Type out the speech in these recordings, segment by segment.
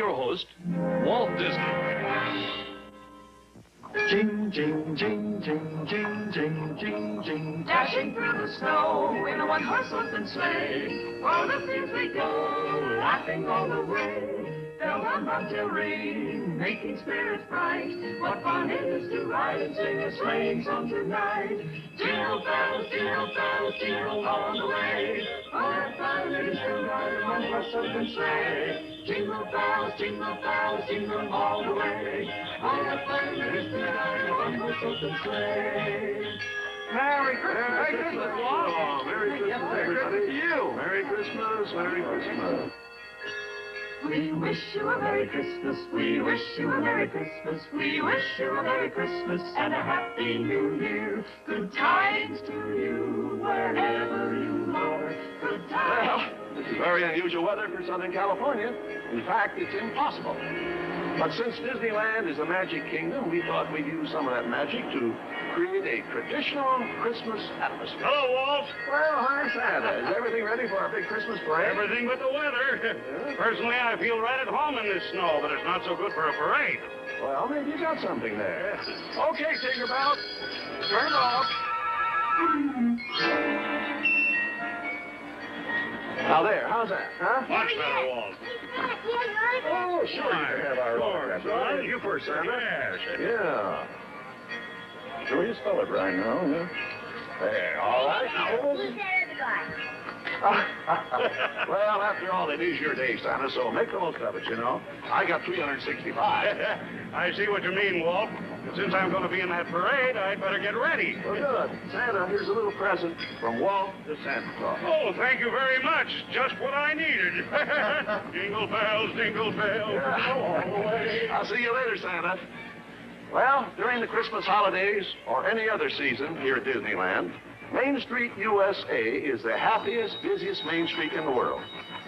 your host, Walt Disney. Jing, jing, jing, jing, jing, jing, jing, jing. Dashing through the snow in a one-horse open sleigh. O'er the fields we go, laughing all the way. Bell on bobtail ring, making spirits bright. What fun it is to ride and sing a sleighing song tonight. Jingle bells, jingle all the way. What fun it is to ride in a one-horse open sleigh. Jingle bells, jingle all the way. What fun it is to ride in a one-horse open sleigh. Merry Christmas. Merry Christmas, Walt. Oh, Merry Christmas, everybody. To you. Merry Christmas, Merry Christmas. We wish you a Merry Christmas. We wish you a Merry Christmas. We wish you a Merry Christmas and a Happy New Year. Good tidings to you wherever you are. Good tidings. Well, this is very unusual weather for Southern California. In fact, it's impossible. But since Disneyland is a magic kingdom, we thought we'd use some of that magic to create a traditional Christmas atmosphere. Hello, Walt. Well, hi, Santa. Is everything ready for our big Christmas parade? Everything but the weather. Personally, I feel right at home in this snow, but it's not so good for a parade. Well, maybe you got something there. Okay, Tinkerbell. Turn it off. Now there, how's that, huh? Much better, Walt. Oh, sure, you can have our autograph. Son. You first, Santa. Yes. Yeah. Sure you spell it right now, yeah? There, all right. Well, after all, it is your day, Santa, so make the most of it, you know. I got 365. I see what you mean, Walt. But since I'm going to be in that parade, I'd better get ready. Well, good. Santa, here's a little present from Walt to Santa Claus. Oh, thank you very much. Just what I needed. Jingle bells, jingle bells. Yeah. All the way. I'll see you later, Santa. Well, during the Christmas holidays or any other season here at Disneyland, Main Street, USA is the happiest, busiest Main Street in the world.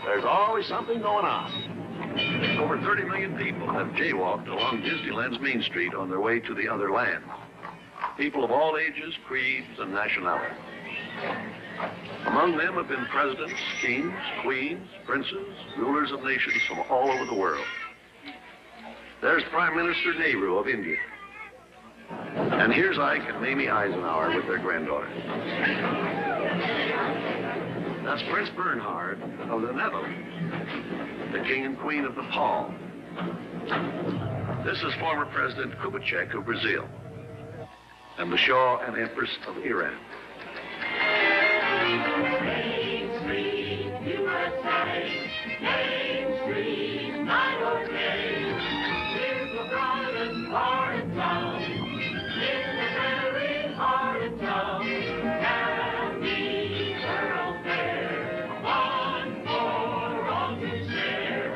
There's always something going on. Over 30 million people have jaywalked along Disneyland's Main Street on their way to the other land. People of all ages, creeds, and nationalities. Among them have been presidents, kings, queens, princes, rulers of nations from all over the world. There's Prime Minister Nehru of India. And here's Ike and Mamie Eisenhower with their granddaughter. That's Prince Bernhard of the Netherlands, the King and Queen of Nepal. This is former President Kubitschek of Brazil, and the Shah and Empress of Iran. Main Street, USA. Main Street, night or day. Here's the brightest part of town. In the very heart of town. Happy Thoroughfare. One for all to share.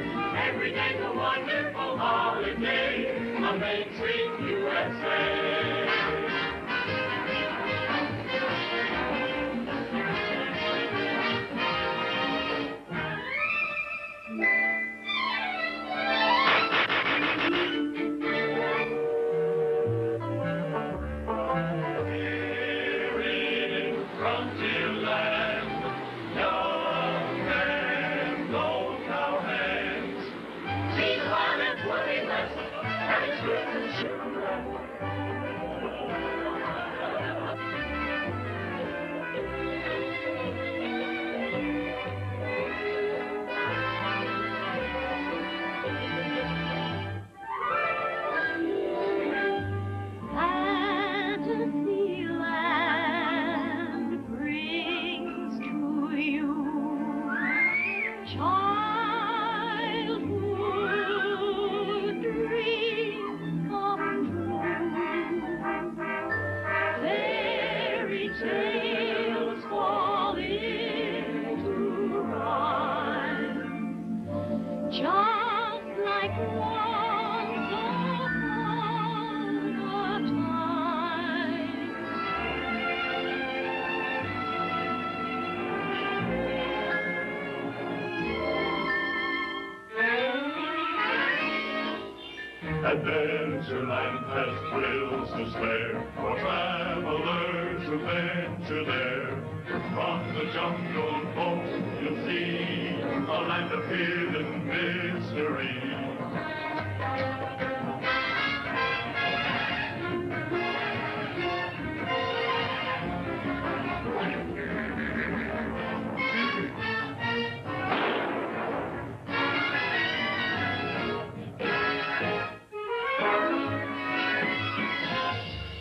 Every day's a wonderful holiday on Main Street, USA. Adventureland has thrills to spare for travelers who venture there. From the jungle home you'll see a land of hidden mystery.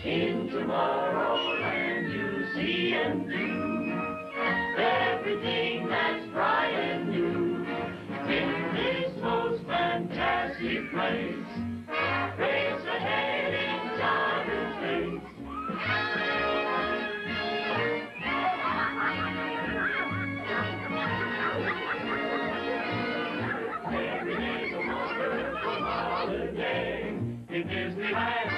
In Tomorrowland you see and do everything that's bright and new. In this most fantastic place, race ahead in time and space. Every day's a wonderful holiday in Disneyland.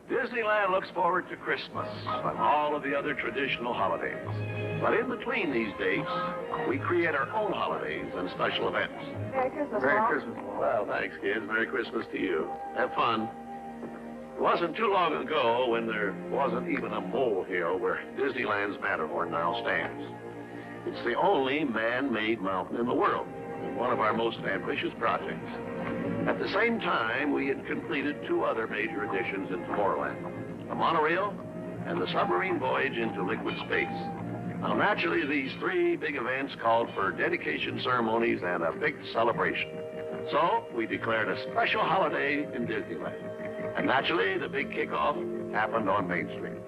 Disneyland looks forward to Christmas and all of the other traditional holidays. But in between these dates, we create our own holidays and special events. Merry Christmas, Merry Walt. Christmas. Well, thanks, kids. Merry Christmas to you. Have fun. It wasn't too long ago when there wasn't even a molehill where Disneyland's Matterhorn now stands. It's the only man-made mountain in the world, and one of our most ambitious projects. At the same time, we had completed two other major additions in Tomorrowland, the monorail and the submarine voyage into liquid space. Now, naturally, these three big events called for dedication ceremonies and a big celebration. So, we declared a special holiday in Disneyland. And naturally, the big kickoff happened on Main Street.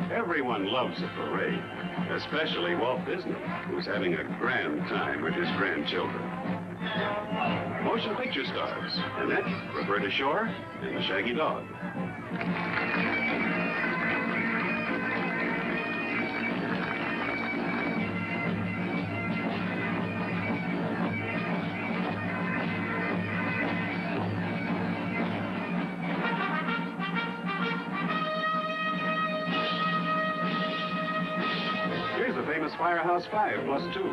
Everyone loves a parade, especially Walt Disney, who's having a grand time with his grandchildren. Motion picture stars, Annette, Roberta Shore, and the Shaggy Dog. Here's the famous Firehouse 5 plus 2.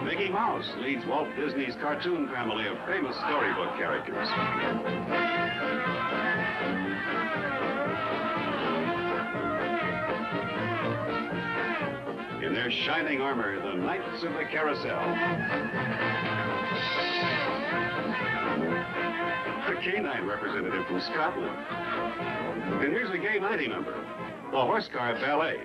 Mickey Mouse leads Walt Disney's cartoon family of famous storybook characters. In their shining armor, the Knights of the Carousel. A canine representative from Scotland. And here's a gay 90 number, the Horse Car Ballet.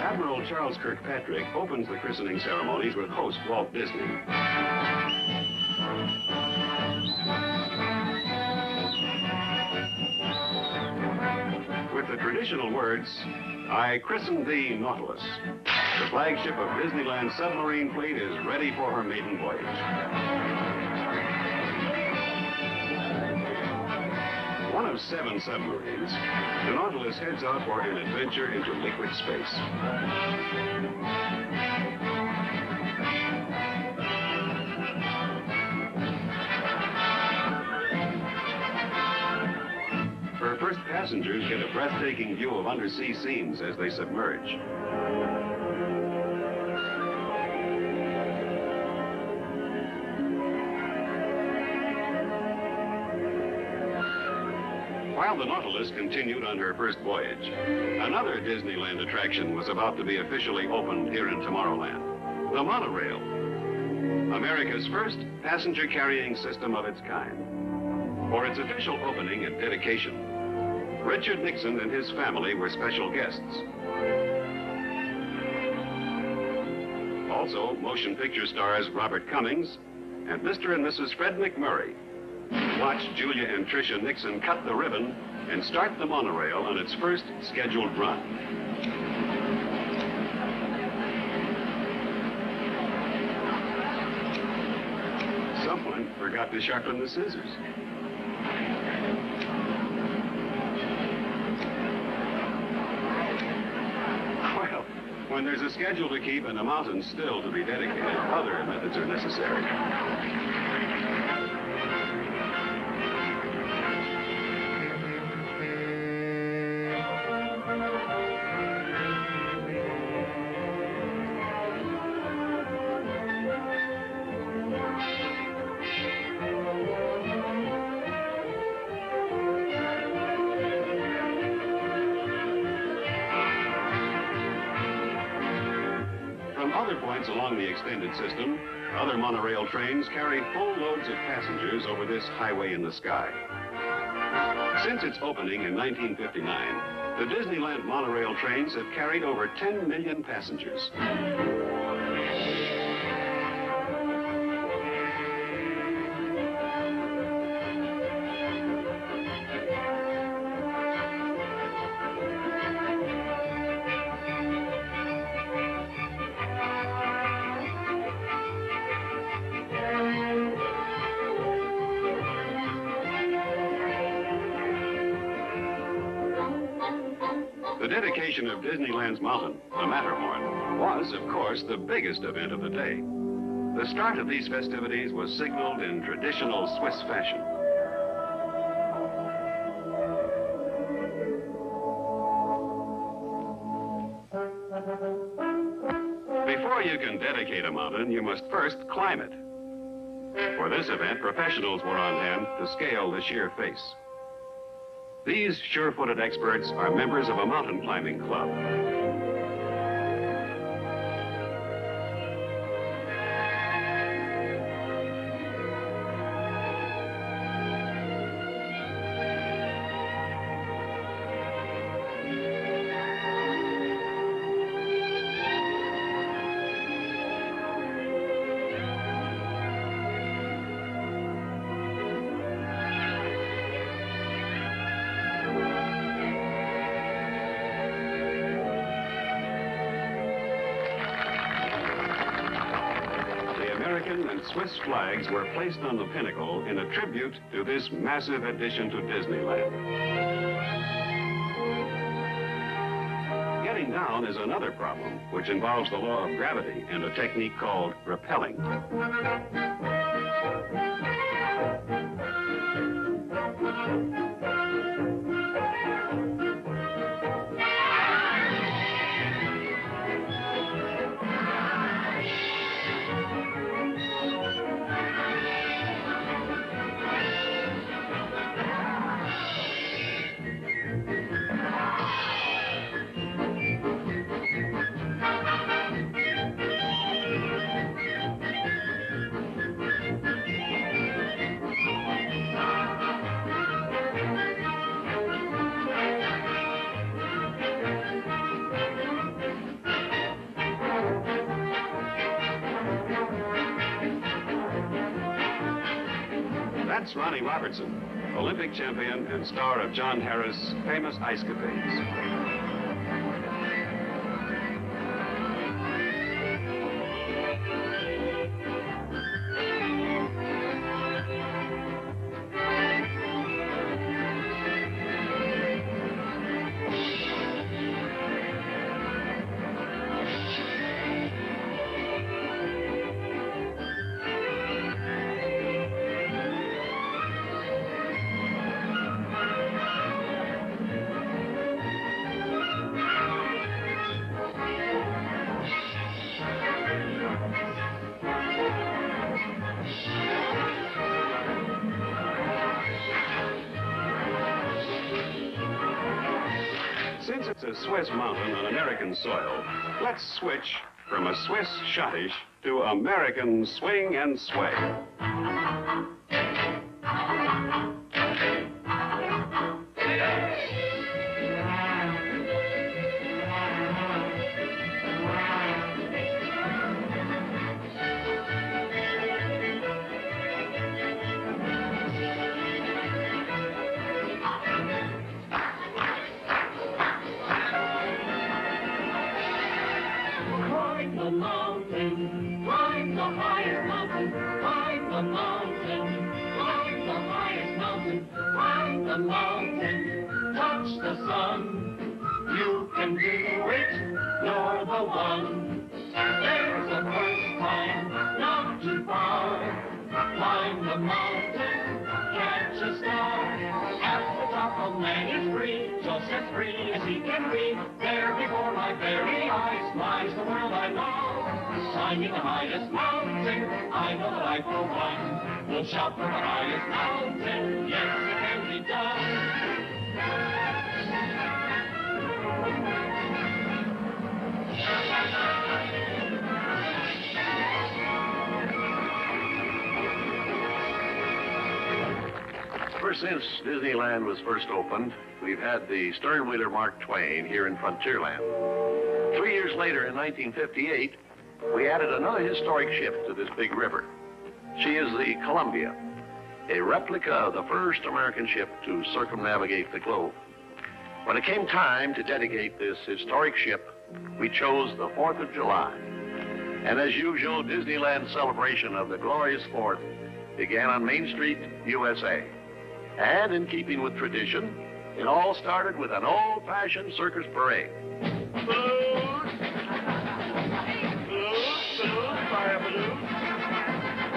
Admiral Charles Kirkpatrick opens the christening ceremonies with host Walt Disney. With the traditional words, "I christen thee, Nautilus." The flagship of Disneyland's submarine fleet is ready for her maiden voyage. One of 7 submarines, the Nautilus heads out for an adventure into liquid space. first passengers get a breathtaking view of undersea scenes as they submerge. While the Nautilus continued on her first voyage, another Disneyland attraction was about to be officially opened here in Tomorrowland, the monorail, America's first passenger-carrying system of its kind. For its official opening and dedication, Richard Nixon and his family were special guests. Also, motion picture stars Robert Cummings and Mr. and Mrs. Fred McMurray watched Julia and Tricia Nixon cut the ribbon and start the monorail on its first scheduled run. Someone forgot to sharpen the scissors. Well, when there's a schedule to keep and a mountain still to be dedicated, other methods are necessary. Other points along the extended system, other monorail trains carry full loads of passengers over this highway in the sky. Since its opening in 1959, the Disneyland monorail trains have carried over 10 million passengers. The dedication of Disneyland's mountain, the Matterhorn, was, of course, the biggest event of the day. The start of these festivities was signaled in traditional Swiss fashion. Before you can dedicate a mountain, you must first climb it. For this event, professionals were on hand to scale the sheer face. These sure-footed experts are members of a mountain climbing club. American and Swiss flags were placed on the pinnacle in a tribute to this massive addition to Disneyland. Getting down is another problem, which involves the law of gravity and a technique called rappelling. That's Ronnie Robertson, Olympic champion and star of John Harris' famous Ice Capades. It's a Swiss mountain on American soil. Let's switch from a Swiss schottish to American swing and sway. Climbing the highest mountain, I know that I for one will shout for the highest mountain. Yes, it can be done. Ever since Disneyland was first opened, we've had the sternwheeler Mark Twain here in Frontierland. 3 years later, in 1958, we added another historic ship to this big river. She is the Columbia, a replica of the first American ship to circumnavigate the globe. When it came time to dedicate this historic ship, we chose the 4th of July. And as usual, Disneyland's celebration of the glorious 4th began on Main Street, USA. And in keeping with tradition, it all started with an old-fashioned circus parade. Fire balloon.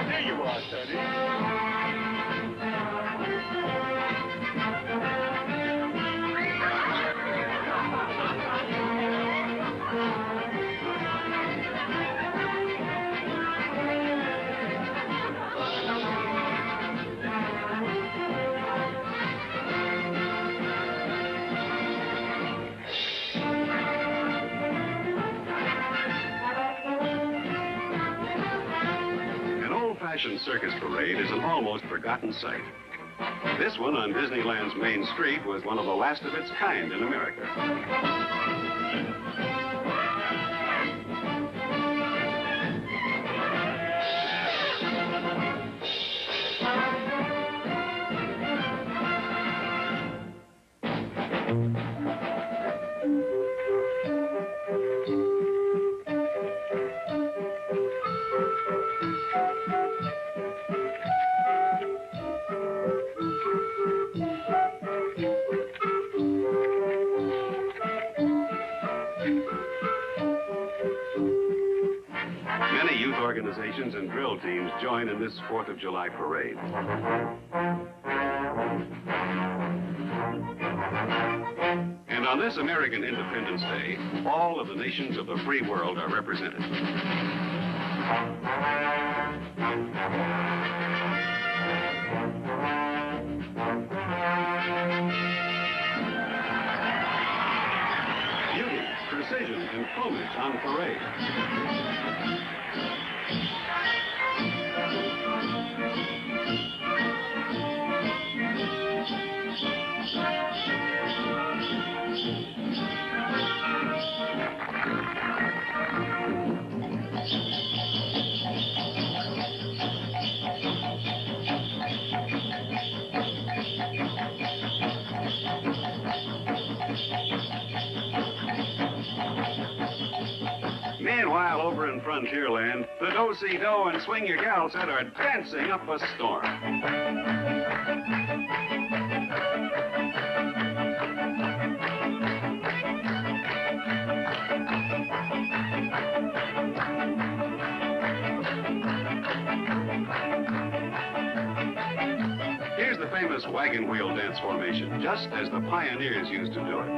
There you are, Sonny. Circus parade is an almost forgotten sight. This one on Disneyland's Main Street was one of the last of its kind in America. Organizations and drill teams join in this 4th of July parade. And on this American Independence Day, all of the nations of the free world are represented. Beauty, precision, and plumage on parade. Meanwhile, over in Frontierland, the do-si-do and swing your gal set are dancing up a storm. Here's the famous wagon wheel dance formation, just as the pioneers used to do it.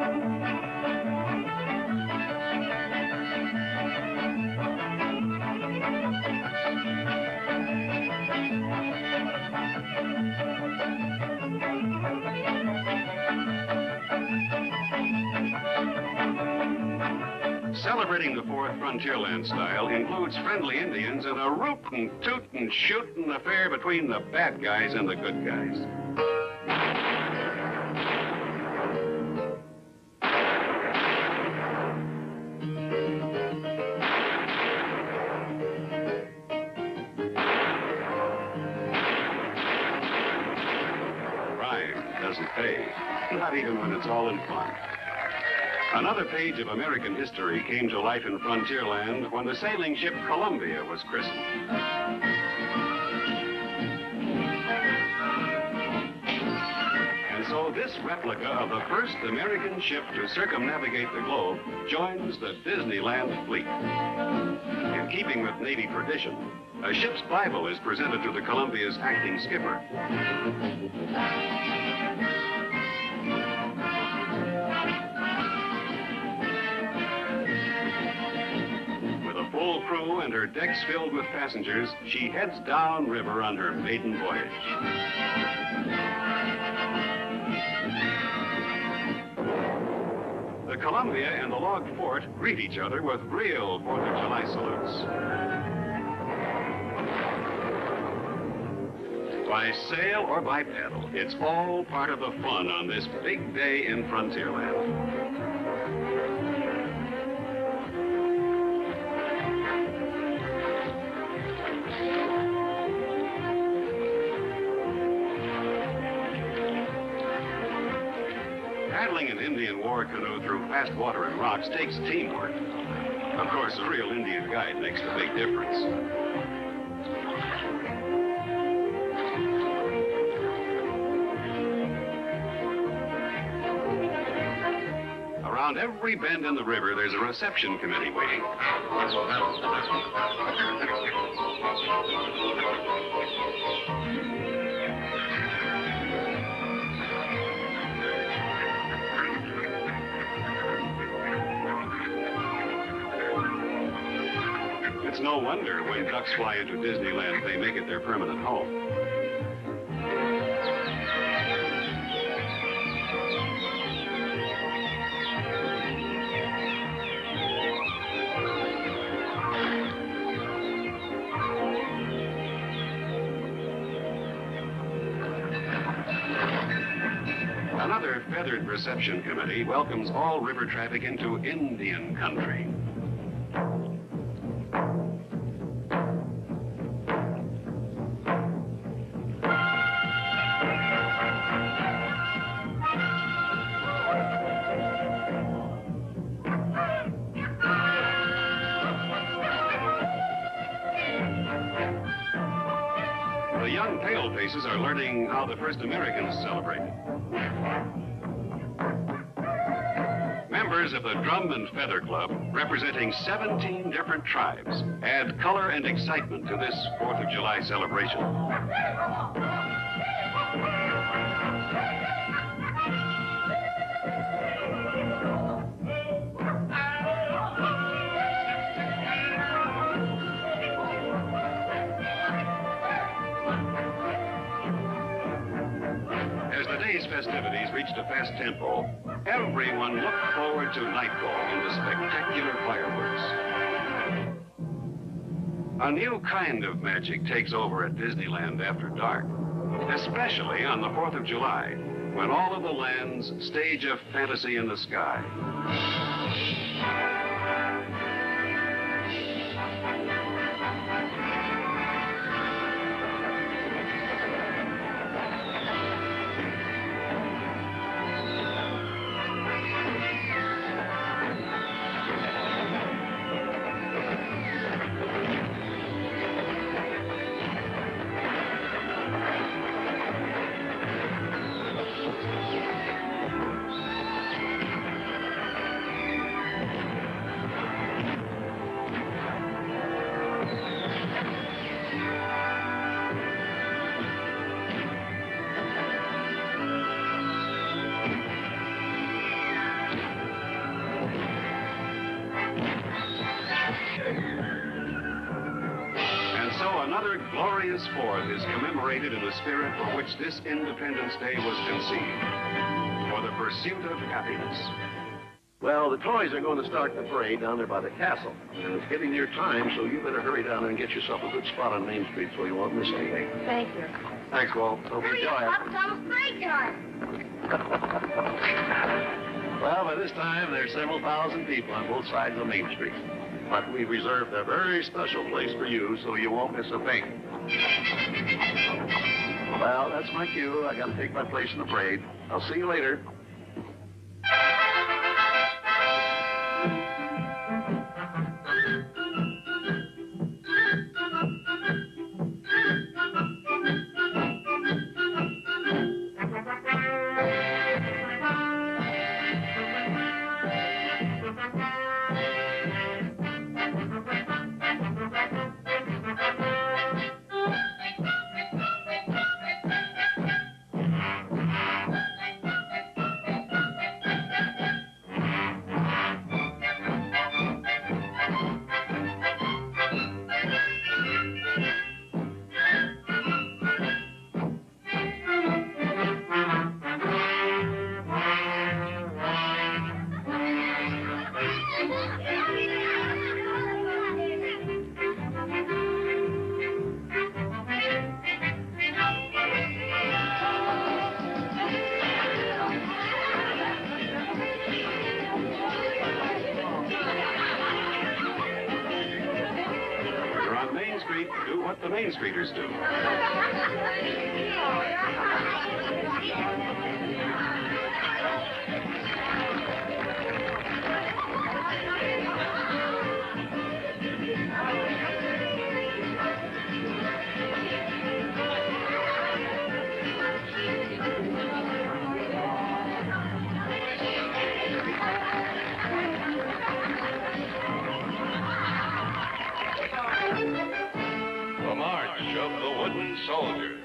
Celebrating the 4th Frontierland style includes friendly Indians and a rootin', tootin', shootin' affair between the bad guys and the good guys. Crime doesn't pay, not even when it's all in fun. Another page of American history came to life in Frontierland when the sailing ship Columbia was christened. And so this replica of the first American ship to circumnavigate the globe joins the Disneyland fleet. In keeping with Navy tradition, a ship's Bible is presented to the Columbia's acting skipper. Full crew and her decks filled with passengers, she heads downriver on her maiden voyage. The Columbia and the log fort greet each other with real 4th of July salutes. By sail or by paddle, it's all part of the fun on this big day in Frontierland. Paddling an Indian war canoe through fast water and rocks takes teamwork. Of course, a real Indian guide makes the big difference. Around every bend in the river, there's a reception committee waiting. It's no wonder when ducks fly into Disneyland, they make it their permanent home. Another feathered reception committee welcomes all river traffic into Indian country. The young palefaces are learning how the first Americans celebrated. Members of the Drum and Feather Club, representing 17 different tribes, add color and excitement to this 4th of July celebration. As the day's festivities reached a fast tempo, everyone looked forward to nightfall and the spectacular fireworks. A new kind of magic takes over at Disneyland after dark, especially on the 4th of July, when all of the lands stage a fantasy in the sky. Another glorious 4th is commemorated in the spirit for which this Independence Day was conceived, for the pursuit of happiness. Well, the toys are going to start the parade down there by the castle. And it's getting near time, so you better hurry down there and get yourself a good spot on Main Street so you won't miss anything. Thank you. Thanks, Walt. Hope you enjoy it. It's almost parade time. Well, by this time, there's several thousand people on both sides of Main Street. But we've reserved a very special place for you so you won't miss a thing. Well, that's my cue. I got to take my place in the parade. I'll see you later. Do what the Main Streeters do. The March of the Wooden Soldier.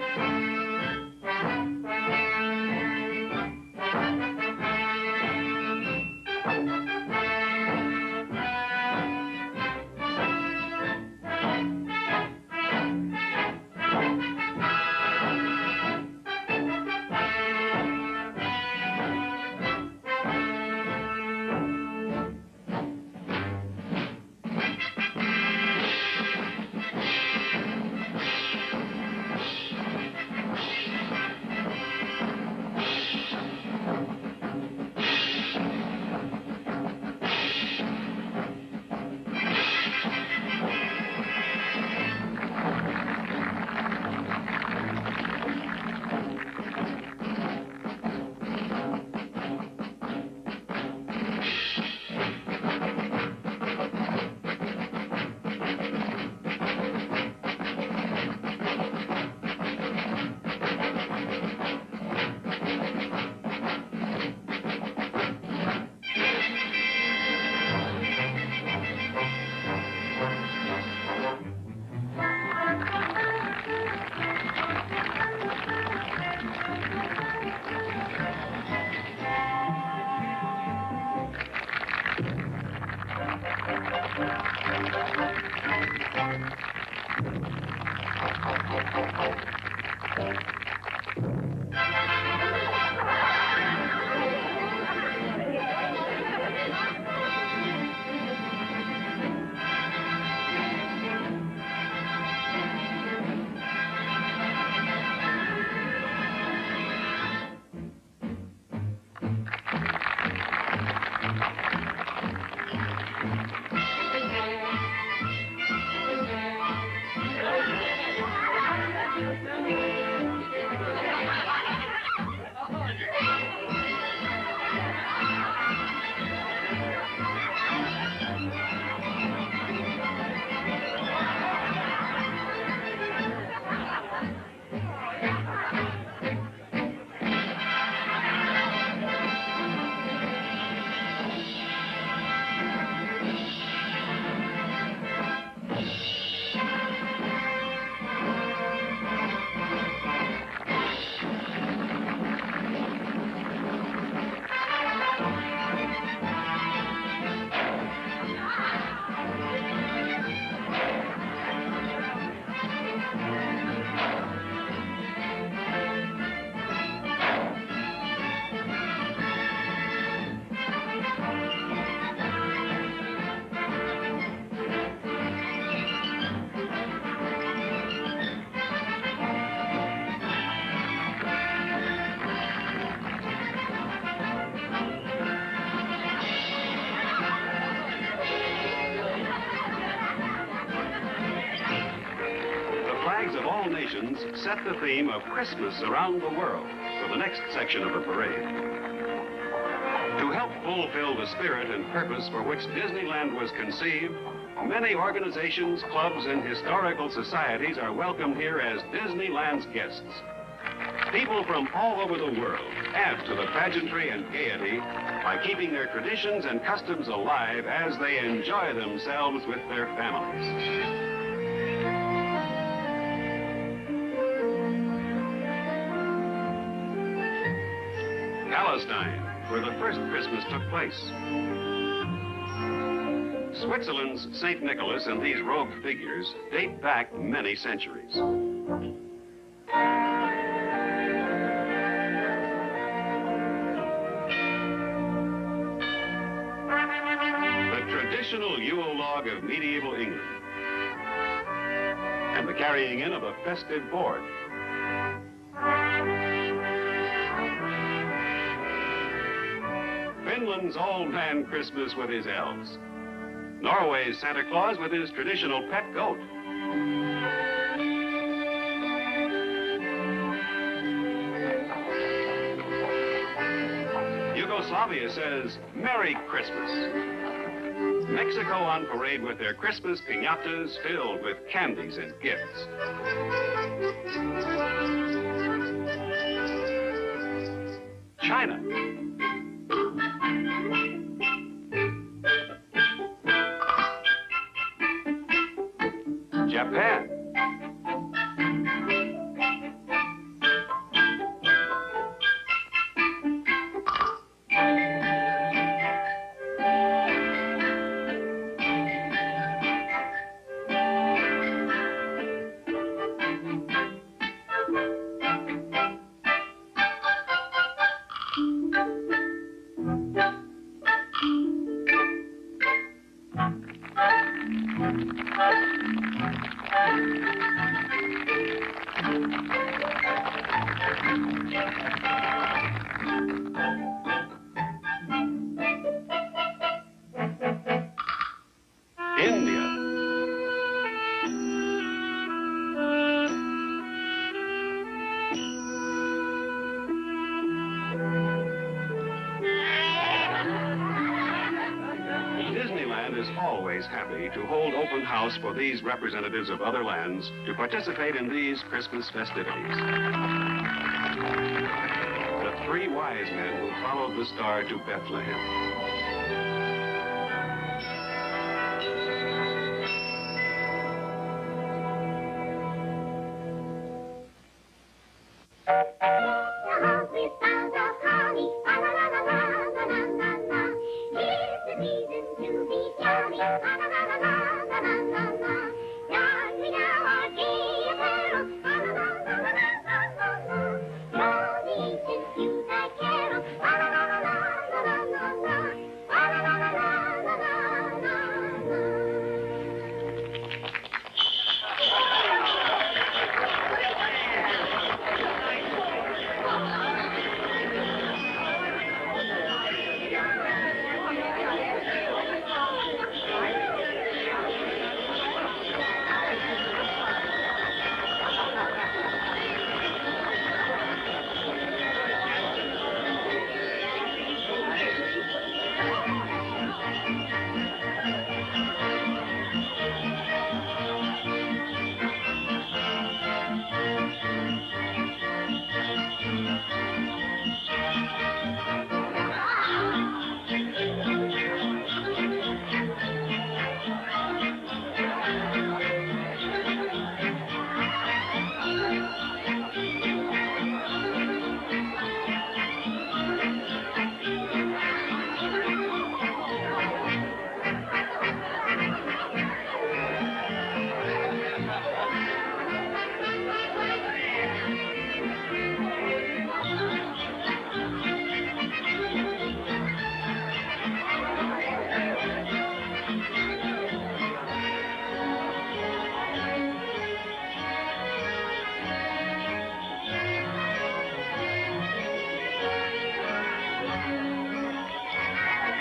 all nations set the theme of Christmas around the world for the next section of the parade. To help fulfill the spirit and purpose for which Disneyland was conceived, many organizations, clubs, and historical societies are welcomed here as Disneyland's guests. People from all over the world add to the pageantry and gaiety by keeping their traditions and customs alive as they enjoy themselves with their families. Palestine, where the first Christmas took place. Switzerland's St. Nicholas and these robed figures date back many centuries. The traditional Yule log of medieval England. And the carrying in of a festive board. Finland's old man Christmas with his elves. Norway's Santa Claus with his traditional pet goat. Yugoslavia says, Merry Christmas. Mexico on parade with their Christmas piñatas filled with candies and gifts. China. Japan. Disneyland is always happy to hold open house for these representatives of other lands to participate in these Christmas festivities. The three wise men who followed the star to Bethlehem.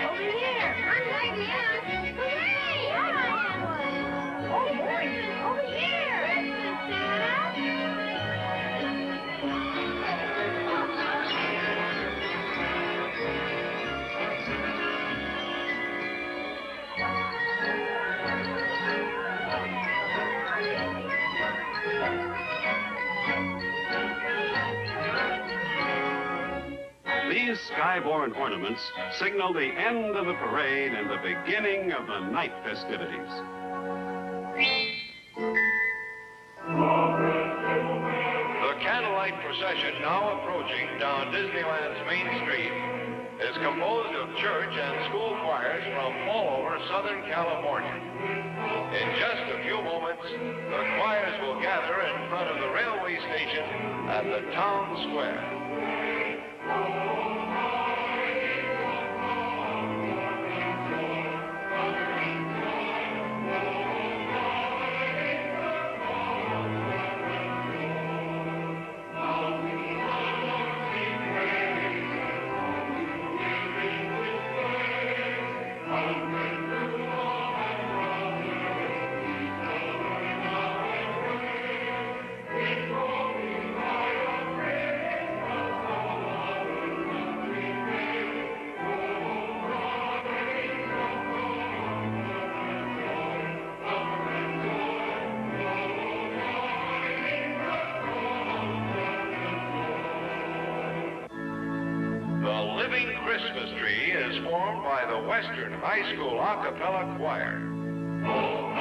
Over here! These skyborne ornaments signal the end of the parade and the beginning of the night festivities. The candlelight procession now approaching down Disneyland's Main Street is composed of church and school choirs from all over Southern California. In just a few moments, the choirs will gather in front of the railway station at the town square. The Living Christmas Tree is formed by the Western High School a cappella choir.